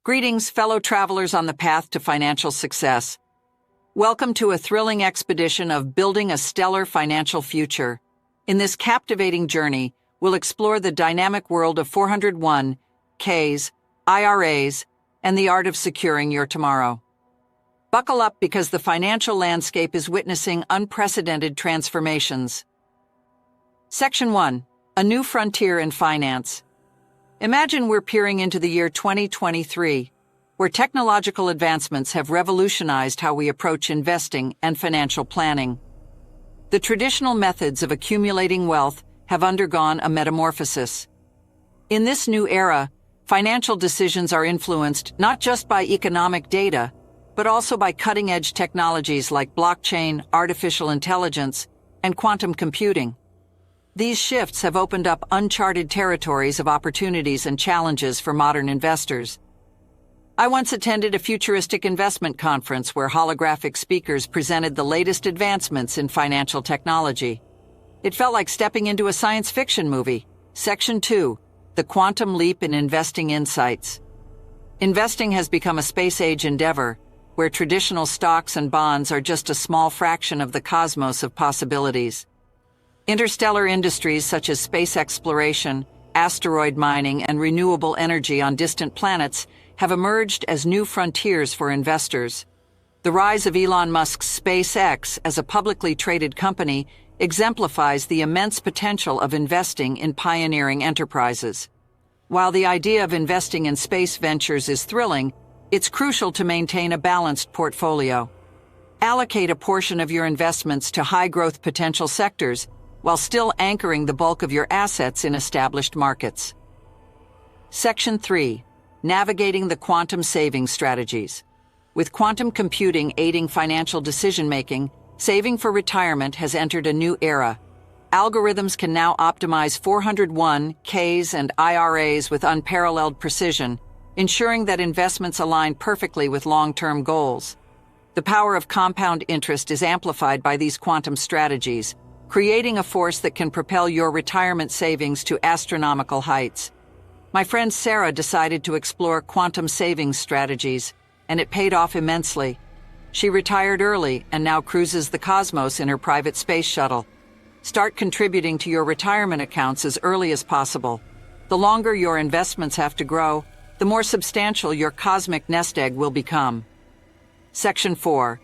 Greetings, fellow travelers on the path to financial success. Welcome to a thrilling expedition of building a stellar financial future. In this captivating journey, we'll explore the dynamic world of 401(k)s, IRAs, and the art of securing your tomorrow. Buckle up because the financial landscape is witnessing unprecedented transformations. Section 1. A new frontier in finance. Imagine we're peering into the year 2023, where technological advancements have revolutionized how we approach investing and financial planning. The traditional methods of accumulating wealth have undergone a metamorphosis. In this new era, financial decisions are influenced not just by economic data, but also by cutting-edge technologies like blockchain, artificial intelligence, and quantum computing. These shifts have opened up uncharted territories of opportunities and challenges for modern investors. I once attended a futuristic investment conference where holographic speakers presented the latest advancements in financial technology. It felt like stepping into a science fiction movie. Section 2. The Quantum Leap in Investing Insights. Investing has become a space-age endeavor, where traditional stocks and bonds are just a small fraction of the cosmos of possibilities. Interstellar industries such as space exploration, asteroid mining, and renewable energy on distant planets have emerged as new frontiers for investors. The rise of Elon Musk's SpaceX as a publicly traded company exemplifies the immense potential of investing in pioneering enterprises. While the idea of investing in space ventures is thrilling, it's crucial to maintain a balanced portfolio. Allocate a portion of your investments to high-growth potential sectors while still anchoring the bulk of your assets in established markets. Section 3. Navigating the quantum saving strategies. With quantum computing aiding financial decision-making, saving for retirement has entered a new era. Algorithms can now optimize 401(k)s and IRAs with unparalleled precision, ensuring that investments align perfectly with long-term goals. The power of compound interest is amplified by these quantum strategies, creating a force that can propel your retirement savings to astronomical heights. My friend Sarah decided to explore quantum savings strategies, and it paid off immensely. She retired early and now cruises the cosmos in her private space shuttle. Start contributing to your retirement accounts as early as possible. The longer your investments have to grow, the more substantial your cosmic nest egg will become. Section 4.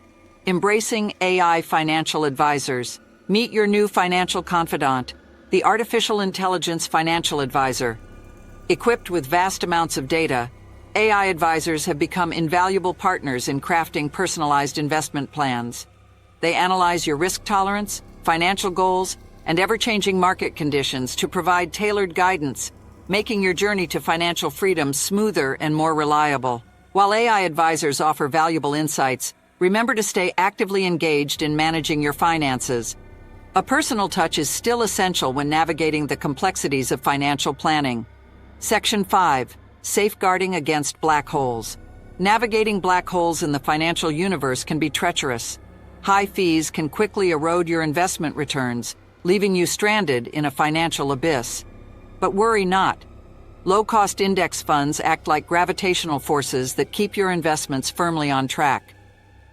Embracing AI financial advisors. Meet your new financial confidant, the artificial intelligence financial advisor. Equipped with vast amounts of data, AI advisors have become invaluable partners in crafting personalized investment plans. They analyze your risk tolerance, financial goals, and ever-changing market conditions to provide tailored guidance, making your journey to financial freedom smoother and more reliable. While AI advisors offer valuable insights, remember to stay actively engaged in managing your finances. A personal touch is still essential when navigating the complexities of financial planning. Section 5. Safeguarding against black holes. Navigating black holes in the financial universe can be treacherous. High fees can quickly erode your investment returns, leaving you stranded in a financial abyss. But worry not. Low-cost index funds act like gravitational forces that keep your investments firmly on track.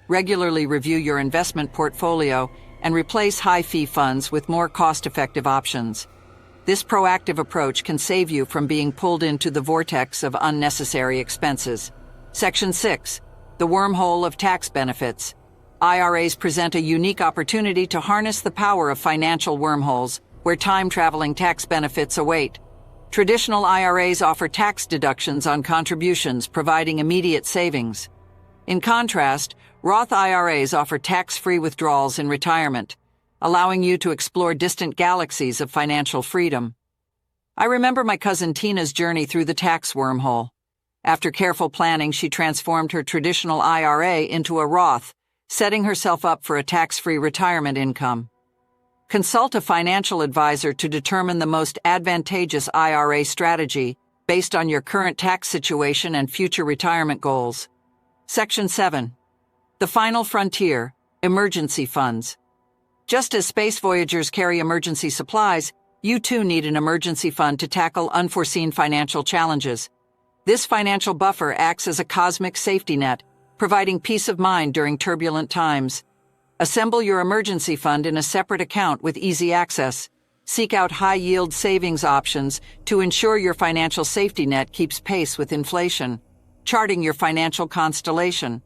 Regularly review your investment portfolio and replace high-fee funds with more cost-effective options. This proactive approach can save you from being pulled into the vortex of unnecessary expenses. Section 6. The wormhole of tax benefits. IRAs present a unique opportunity to harness the power of financial wormholes, where time-traveling tax benefits await. Traditional IRAs offer tax deductions on contributions, providing immediate savings. In contrast, Roth IRAs offer tax-free withdrawals in retirement, allowing you to explore distant galaxies of financial freedom. I remember my cousin Tina's journey through the tax wormhole. After careful planning, she transformed her traditional IRA into a Roth, setting herself up for a tax-free retirement income. Consult a financial advisor to determine the most advantageous IRA strategy based on your current tax situation and future retirement goals. Section 7. The Final Frontier, Emergency Funds. Just as space voyagers carry emergency supplies, you too need an emergency fund to tackle unforeseen financial challenges. This financial buffer acts as a cosmic safety net, providing peace of mind during turbulent times. Assemble your emergency fund in a separate account with easy access. Seek out high-yield savings options to ensure your financial safety net keeps pace with inflation. Charting your financial constellation.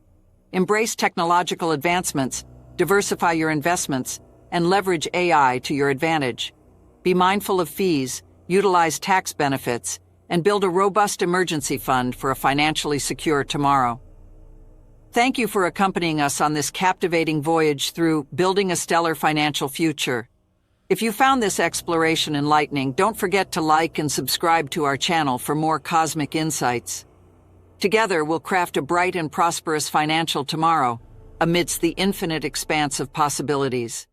Embrace technological advancements, diversify your investments, and leverage AI to your advantage. Be mindful of fees, utilize tax benefits, and build a robust emergency fund for a financially secure tomorrow. Thank you for accompanying us on this captivating voyage through building a stellar financial future. If you found this exploration enlightening, don't forget to like and subscribe to our channel for more cosmic insights. Together, we'll craft a bright and prosperous financial tomorrow amidst the infinite expanse of possibilities.